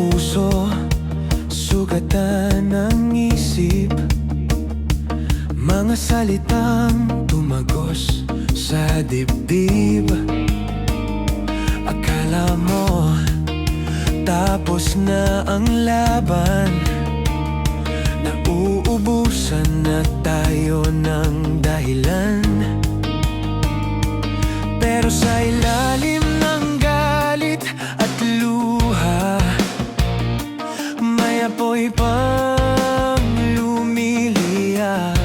puso, sugatan ng isip, mga salitang tumagos sa dibdib. Akala mo tapos na ang laban, nauubusan na tayo ng dahilan. Pero sa ilalim ng galit at luha, may apoy pang lumiliyap.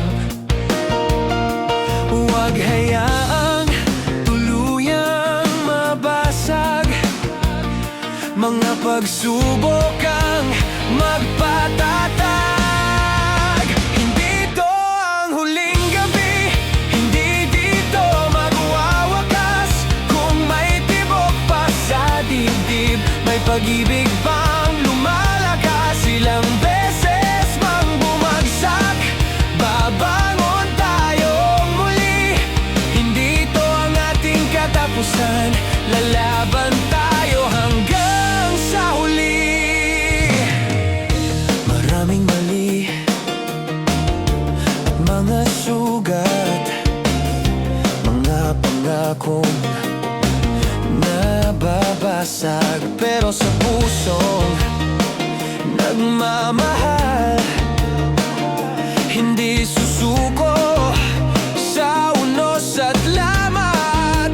Huwag hayaang tuluyang mabasag mga pagsubok ang magpatatag. Hindi to ang huling gabi, hindi dito magwawakas. Kung may tibok pa sa dibdib, may pag-ibig pang lumalakas. Ilang beses mang bumagsak, babangon tayong muli. Hindi to ang ating katapusan, lalaban tayo hanggang sa huli. Maraming mali at mga sugat, mga pangakong nababasag. Pero sa pusong nagmamahal, hindi susuko sa unos at lamat.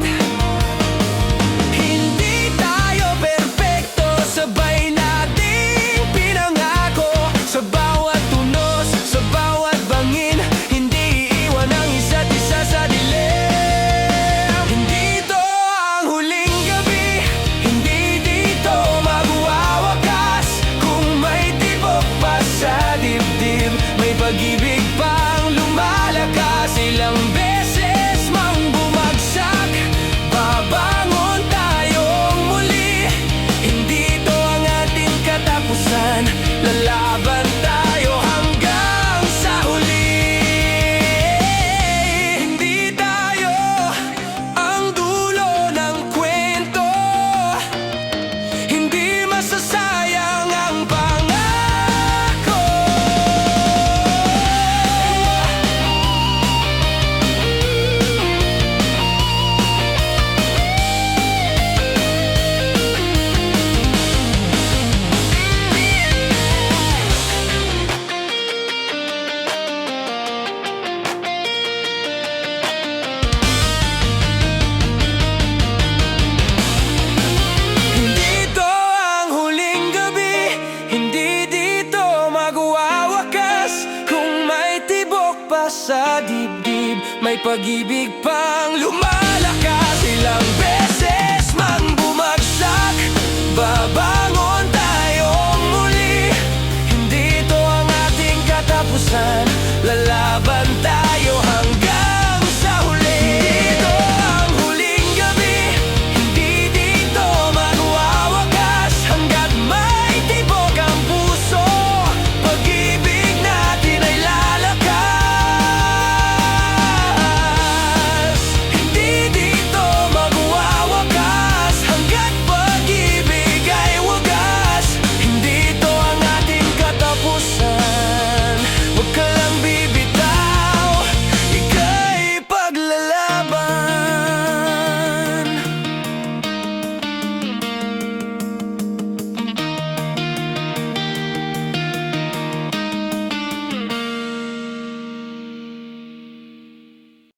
Hindi tayo perfecto, sabay nating pinangako. Sa bawat unos, sa bawat bangin, hindi iwan ang isa't isa sa dilim. Hindi to ang huling gabi, hindi dito magwawakas. Kung may tibok pa sa dibdib, may pag-ibig pang lumalakas. Ilang beses mang bumagsak, babangon tayong muli. Hindi to ang ating katapusan, lalaban tayo hanggang sa huli. Hindi tayo ang dulo ng kwento, hindi masasayang ang pangako. Hindi to ang huling gabi, hindi dito magwawakas. Kung may tibok pa sa dibdib, may pag-ibig pang lumakas.